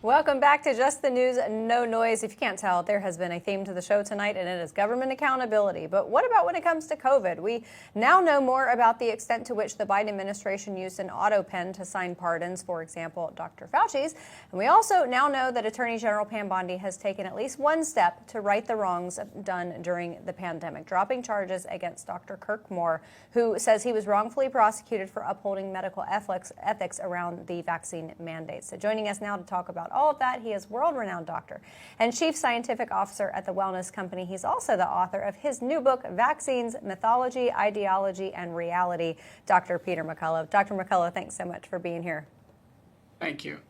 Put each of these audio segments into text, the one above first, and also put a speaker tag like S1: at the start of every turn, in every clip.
S1: Welcome back to Just the News, No Noise. If you can't tell, there has been a theme to the show tonight, and it is government accountability. But what about when it comes to COVID? We now know more about the extent to which the Biden administration used an Autopen to sign pardons, for example, Dr. Fauci's. And we also now know that Attorney General Pam Bondi has taken at least one step to right the wrongs done during the pandemic, dropping charges against Dr. Kirk Moore, who says he was wrongfully prosecuted for upholding medical ethics around the vaccine mandates. So joining us now to talk about all of that, he is world-renowned doctor and chief scientific officer at the wellness company. He's also the author of his new book, Vaccines, Mythology, Ideology, and Reality, Dr. Peter McCullough. Dr. McCullough, thanks so much for being here.
S2: Thank you.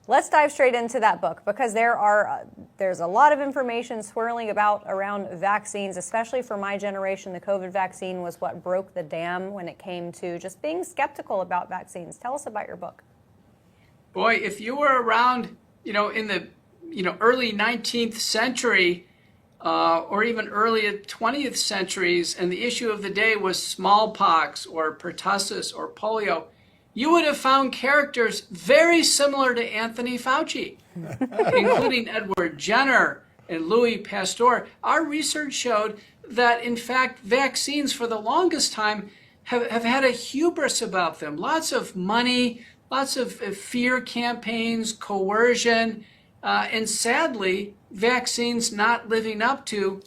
S1: Let's dive straight into that book, because there's a lot of information swirling about around vaccines, especially for my generation. The COVID vaccine was what broke the dam when it came to just being skeptical about vaccines. Tell us about your book.
S2: Boy, if you were around in the early 19th century or even early 20th centuries, and the issue of the day was smallpox or pertussis or polio, you would have found characters very similar to Anthony Fauci, including Edward Jenner and Louis Pasteur. Our research showed that, in fact, vaccines for the longest time have had a hubris about them. Lots of money, lots of fear campaigns, coercion, and sadly, vaccines not living up to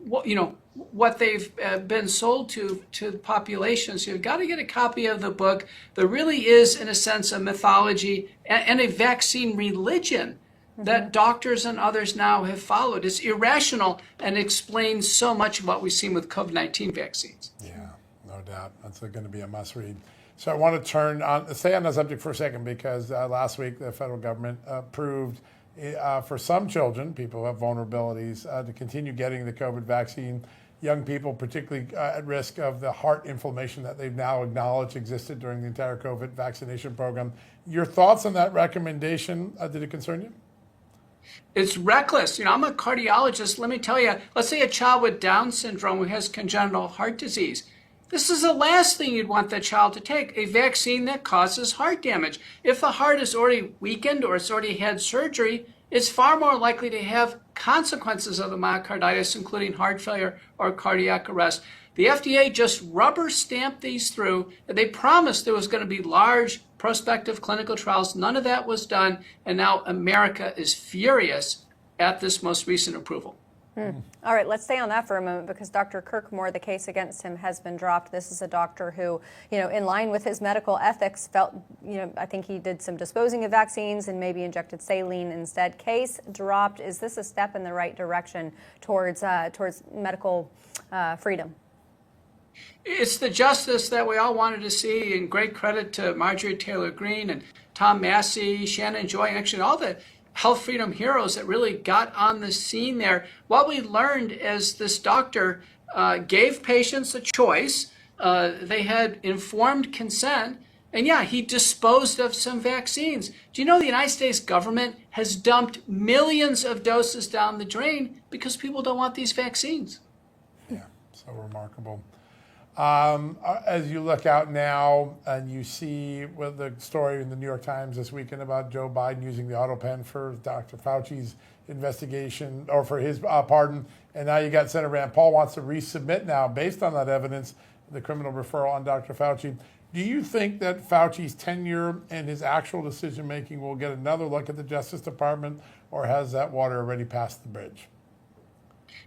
S2: what they've been sold to the population. So you've got to get a copy of the book. There really is, in a sense, a mythology and a vaccine religion that doctors and others now have followed. It's irrational and explains so much of what we've seen with COVID-19 vaccines.
S3: Yeah, no doubt. That's going to be a must read. So I want to stay on the subject for a second, because last week the federal government approved for some children, people who have vulnerabilities, to continue getting the COVID vaccine. Young people, particularly at risk of the heart inflammation that they've now acknowledged existed during the entire COVID vaccination program. Your thoughts on that recommendation? Did it concern you?
S2: It's reckless. I'm a cardiologist. Let me tell you, let's say a child with Down syndrome who has congenital heart disease. This is the last thing you'd want that child to take, a vaccine that causes heart damage. If the heart is already weakened or it's already had surgery, it's far more likely to have consequences of the myocarditis, including heart failure or cardiac arrest. The FDA just rubber stamped these through. They promised there was going to be large prospective clinical trials. None of that was done. And now America is furious at this most recent approval.
S1: All right, let's stay on that for a moment, because Dr. Kirk Moore, the case against him has been dropped. This is a doctor who, in line with his medical ethics, felt, I think he did some disposing of vaccines and maybe injected saline instead. Case dropped. Is this a step in the right direction towards medical freedom?
S2: It's the justice that we all wanted to see, and great credit to Marjorie Taylor Greene and Tom Massey, Shannon Joy, and actually all the health freedom heroes that really got on the scene there. What we learned is this doctor gave patients a choice. They had informed consent. And yeah, he disposed of some vaccines. Do you know the United States government has dumped millions of doses down the drain because people don't want these vaccines?
S3: Yeah, so remarkable. As you look out now and you see with the story in the New York Times this weekend about Joe Biden using the Autopen for Dr. Fauci's investigation or for his pardon, and now you got Senator Rand Paul wants to resubmit now based on that evidence, the criminal referral on Dr. Fauci. Do you think that Fauci's tenure and his actual decision making will get another look at the Justice Department, or has that water already passed the bridge?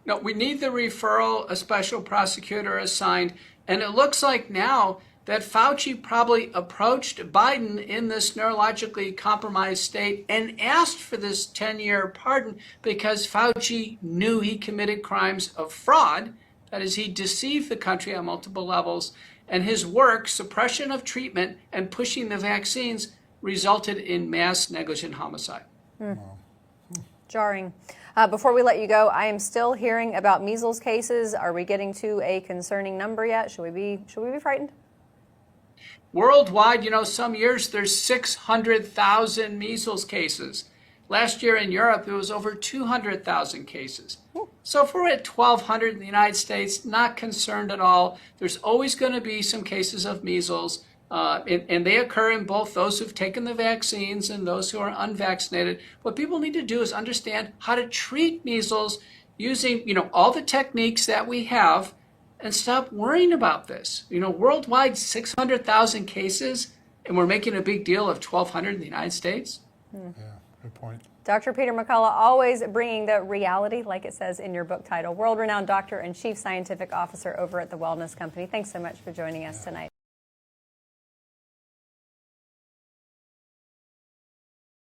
S2: No, we need the referral, a special prosecutor assigned. And it looks like now that Fauci probably approached Biden in this neurologically compromised state and asked for this 10-year pardon because Fauci knew he committed crimes of fraud. That is, he deceived the country on multiple levels. And his work, suppression of treatment and pushing the vaccines, resulted in mass negligent homicide.
S1: Jarring. Before we let you go, I am still hearing about measles cases. Are we getting to a concerning number yet? Should we be frightened?
S2: Worldwide, some years there's 600,000 measles cases. Last year in Europe, there was over 200,000 cases. So if we're at 1,200 in the United States, not concerned at all. There's always going to be some cases of measles. and they occur in both those who've taken the vaccines and those who are unvaccinated. What people need to do is understand how to treat measles using, all the techniques that we have, and stop worrying about this. Worldwide, 600,000 cases, and we're making a big deal of 1,200 in the United States.
S3: Yeah, good point.
S1: Dr. Peter McCullough, always bringing the reality, like it says in your book title, world-renowned doctor and chief scientific officer over at the Wellness Company. Thanks so much for joining us tonight.